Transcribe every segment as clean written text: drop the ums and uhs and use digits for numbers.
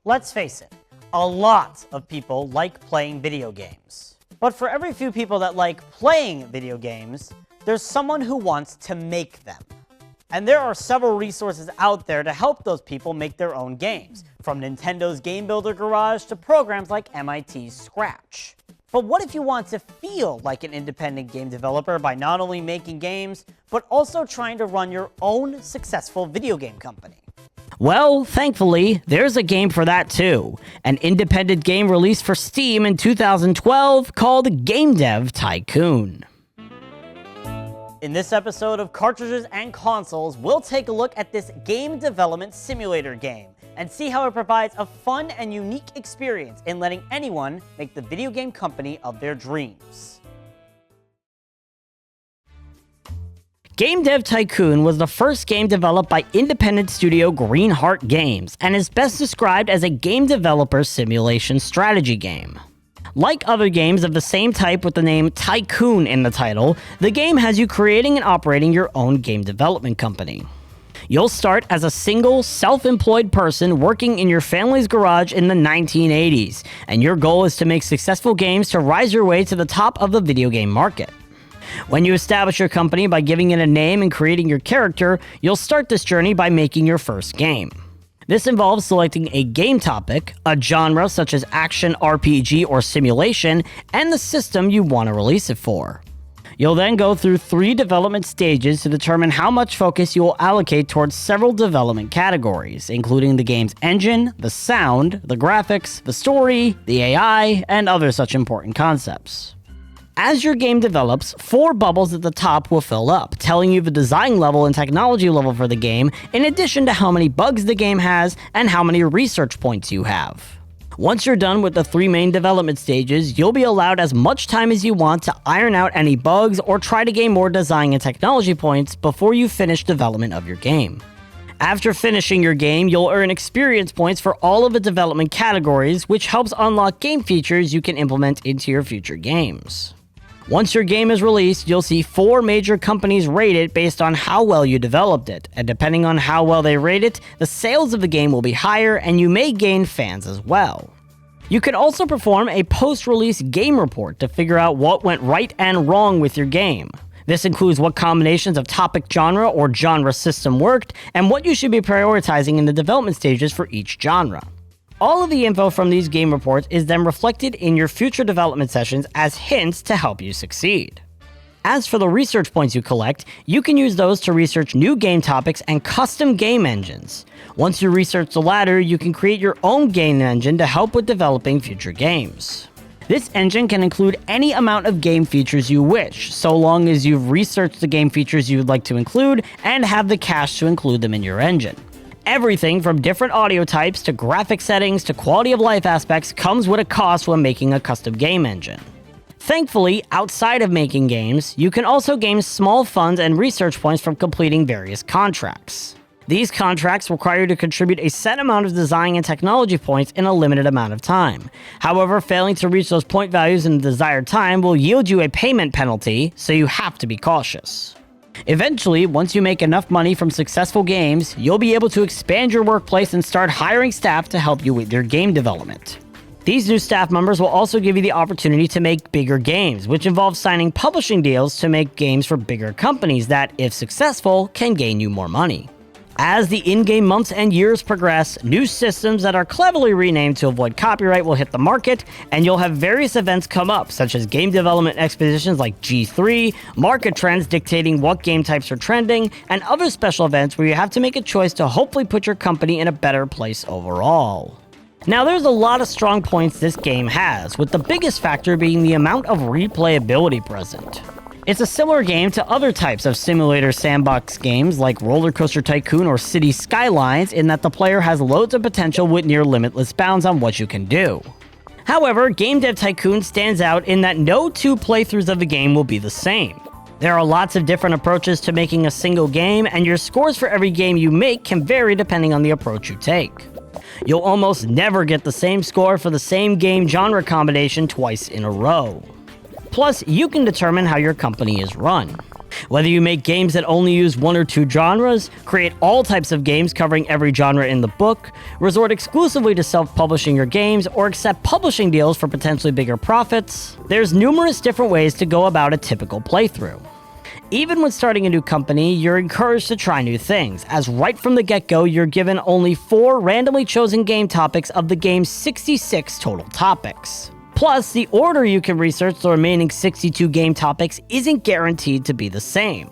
Let's face it, a lot of people like playing video games. But for every few people that like playing video games, there's someone who wants to make them. And there are several resources out there to help those people make their own games, from Nintendo's Game Builder Garage to programs like MIT's Scratch. But what if you want to feel like an independent game developer by not only making games, but also trying to run your own successful video game company? Well, thankfully, there's a game for that too. An independent game released for Steam in 2012 called Dev Tycoon. In this episode of Cartridges and Consoles, we'll take a look at this game development simulator game and see how it provides a fun and unique experience in letting anyone make the video game company of their dreams. Dev Tycoon was the first game developed by independent studio Greenheart Games and is best described as a game developer simulation strategy game. Like other games of the same type with the name Tycoon in the title, the game has you creating and operating your own game development company. You'll start as a single, self-employed person working in your family's garage in the 1980s, and your goal is to make successful games to rise your way to the top of the video game market. When you establish your company by giving it a name and creating your character, you'll start this journey by making your first game. This involves selecting a game topic, a genre such as action, RPG, or simulation, and the system you want to release it for. You'll then go through 3 development stages to determine how much focus you will allocate towards several development categories, including the game's engine, the sound, the graphics, the story, the AI, and other such important concepts. As your game develops, 4 bubbles at the top will fill up, telling you the design level and technology level for the game, in addition to how many bugs the game has and how many research points you have. Once you're done with the 3 main development stages, you'll be allowed as much time as you want to iron out any bugs or try to gain more design and technology points before you finish development of your game. After finishing your game, you'll earn experience points for all of the development categories, which helps unlock game features you can implement into your future games. Once your game is released, you'll see 4 major companies rate it based on how well you developed it, and depending on how well they rate it, the sales of the game will be higher and you may gain fans as well. You can also perform a post-release game report to figure out what went right and wrong with your game. This includes what combinations of topic genre or genre system worked, and what you should be prioritizing in the development stages for each genre. All of the info from these game reports is then reflected in your future development sessions as hints to help you succeed. As for the research points you collect, you can use those to research new game topics and custom game engines. Once you research the latter, you can create your own game engine to help with developing future games. This engine can include any amount of game features you wish, so long as you've researched the game features you would like to include and have the cash to include them in your engine. Everything from different audio types to graphic settings to quality of life aspects comes with a cost when making a custom game engine. Thankfully, outside of making games, you can also gain small funds and research points from completing various contracts. These contracts require you to contribute a set amount of design and technology points in a limited amount of time. However, failing to reach those point values in the desired time will yield you a payment penalty, so you have to be cautious. Eventually, once you make enough money from successful games, you'll be able to expand your workplace and start hiring staff to help you with your game development. These new staff members will also give you the opportunity to make bigger games, which involves signing publishing deals to make games for bigger companies that, if successful, can gain you more money. As the in-game months and years progress, new systems that are cleverly renamed to avoid copyright will hit the market, and you'll have various events come up, such as game development expeditions like G3, market trends dictating what game types are trending, and other special events where you have to make a choice to hopefully put your company in a better place overall. Now, there's a lot of strong points this game has, with the biggest factor being the amount of replayability present. It's a similar game to other types of simulator-sandbox games like Roller Coaster Tycoon or City Skylines in that the player has loads of potential with near limitless bounds on what you can do. However, Dev Tycoon stands out in that no 2 playthroughs of the game will be the same. There are lots of different approaches to making a single game, and your scores for every game you make can vary depending on the approach you take. You'll almost never get the same score for the same game genre combination twice in a row. Plus, you can determine how your company is run. Whether you make games that only use one or two genres, create all types of games covering every genre in the book, resort exclusively to self-publishing your games, or accept publishing deals for potentially bigger profits, there's numerous different ways to go about a typical playthrough. Even when starting a new company, you're encouraged to try new things, as right from the get-go you're given only 4 randomly chosen game topics of the game's 66 total topics. Plus, the order you can research the remaining 62 game topics isn't guaranteed to be the same.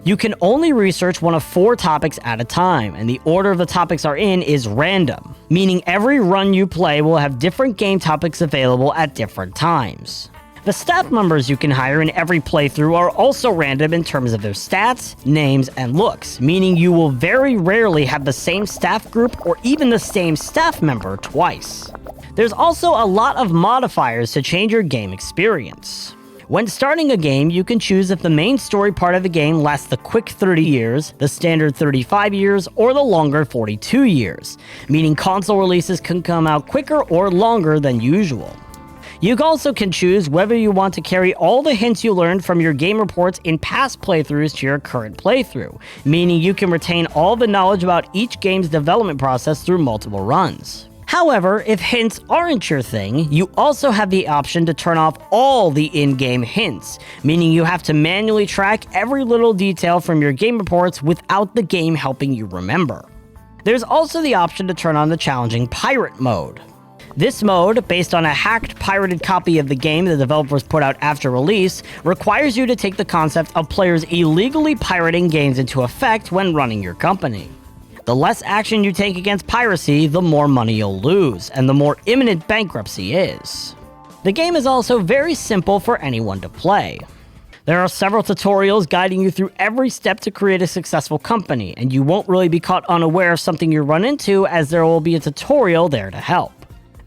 You can only research one of 4 topics at a time, and the order the topics are in is random, meaning every run you play will have different game topics available at different times. The staff members you can hire in every playthrough are also random in terms of their stats, names, and looks, meaning you will very rarely have the same staff group or even the same staff member twice. There's also a lot of modifiers to change your game experience. When starting a game, you can choose if the main story part of the game lasts the quick 30 years, the standard 35 years, or the longer 42 years, meaning console releases can come out quicker or longer than usual. You also can choose whether you want to carry all the hints you learned from your game reports in past playthroughs to your current playthrough, meaning you can retain all the knowledge about each game's development process through multiple runs. However, if hints aren't your thing, you also have the option to turn off all the in-game hints, meaning you have to manually track every little detail from your game reports without the game helping you remember. There's also the option to turn on the challenging pirate mode. This mode, based on a hacked, pirated copy of the game the developers put out after release, requires you to take the concept of players illegally pirating games into effect when running your company. The less action you take against piracy, the more money you'll lose, and the more imminent bankruptcy is. The game is also very simple for anyone to play. There are several tutorials guiding you through every step to create a successful company, and you won't really be caught unaware of something you run into, as there will be a tutorial there to help.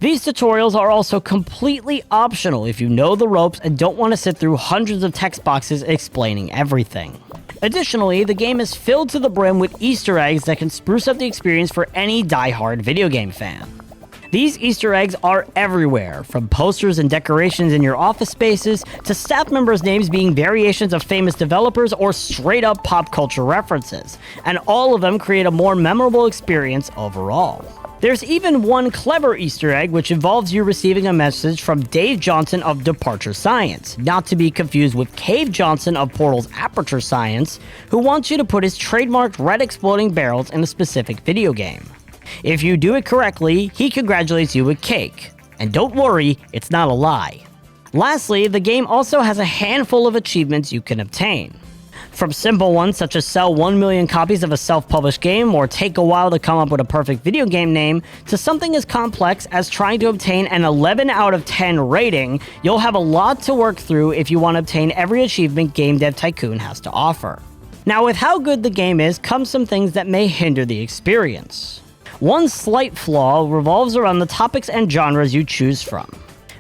These tutorials are also completely optional if you know the ropes and don't want to sit through hundreds of text boxes explaining everything. Additionally, the game is filled to the brim with Easter eggs that can spruce up the experience for any die-hard video game fan. These Easter eggs are everywhere, from posters and decorations in your office spaces, to staff members' names being variations of famous developers or straight-up pop culture references, and all of them create a more memorable experience overall. There's even one clever Easter egg which involves you receiving a message from Dave Johnson of Departure Science, not to be confused with Cave Johnson of Portal's Aperture Science, who wants you to put his trademarked red exploding barrels in a specific video game. If you do it correctly, he congratulates you with cake. And don't worry, it's not a lie. Lastly, the game also has a handful of achievements you can obtain. From simple ones such as sell 1 million copies of a self-published game or take a while to come up with a perfect video game name, to something as complex as trying to obtain an 11 out of 10 rating, you'll have a lot to work through if you want to obtain every achievement Game Dev Tycoon has to offer. Now, with how good the game is comes some things that may hinder the experience. One slight flaw revolves around the topics and genres you choose from.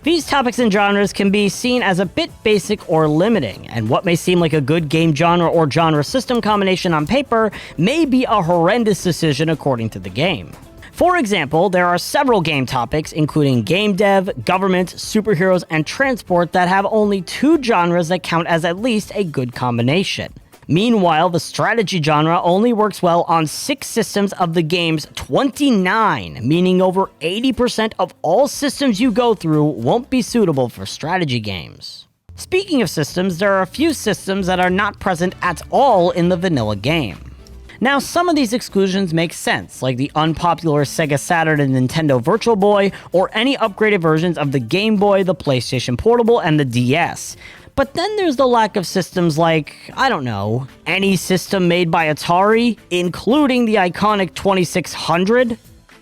These topics and genres can be seen as a bit basic or limiting, and what may seem like a good game genre or genre system combination on paper may be a horrendous decision according to the game. For example, there are several game topics, including game dev, government, superheroes, and transport, that have only 2 genres that count as at least a good combination. Meanwhile, the strategy genre only works well on 6 systems of the game's 29, meaning over 80% of all systems you go through won't be suitable for strategy games. Speaking of systems, there are a few systems that are not present at all in the vanilla game. Now, some of these exclusions make sense, like the unpopular Sega Saturn and Nintendo Virtual Boy, or any upgraded versions of the Game Boy, the PlayStation Portable, and the DS. But then there's the lack of systems like, I don't know, any system made by Atari, including the iconic 2600?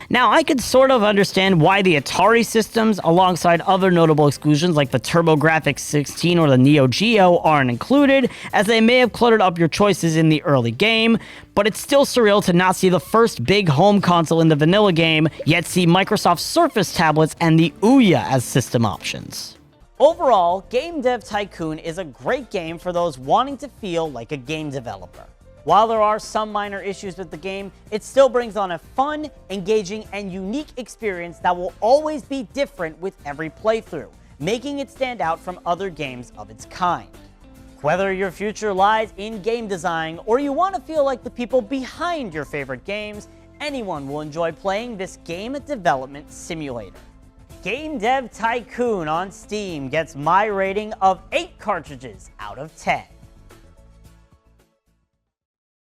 Now, I could sort of understand why the Atari systems, alongside other notable exclusions like the TurboGrafx 16 or the Neo Geo, aren't included, as they may have cluttered up your choices in the early game, but it's still surreal to not see the first big home console in the vanilla game, yet see Microsoft Surface tablets and the Ouya as system options. Overall, Game Dev Tycoon is a great game for those wanting to feel like a game developer. While there are some minor issues with the game, it still brings on a fun, engaging, and unique experience that will always be different with every playthrough, making it stand out from other games of its kind. Whether your future lies in game design or you want to feel like the people behind your favorite games, anyone will enjoy playing this game development simulator. Game Dev Tycoon on Steam gets my rating of 8 cartridges out of 10.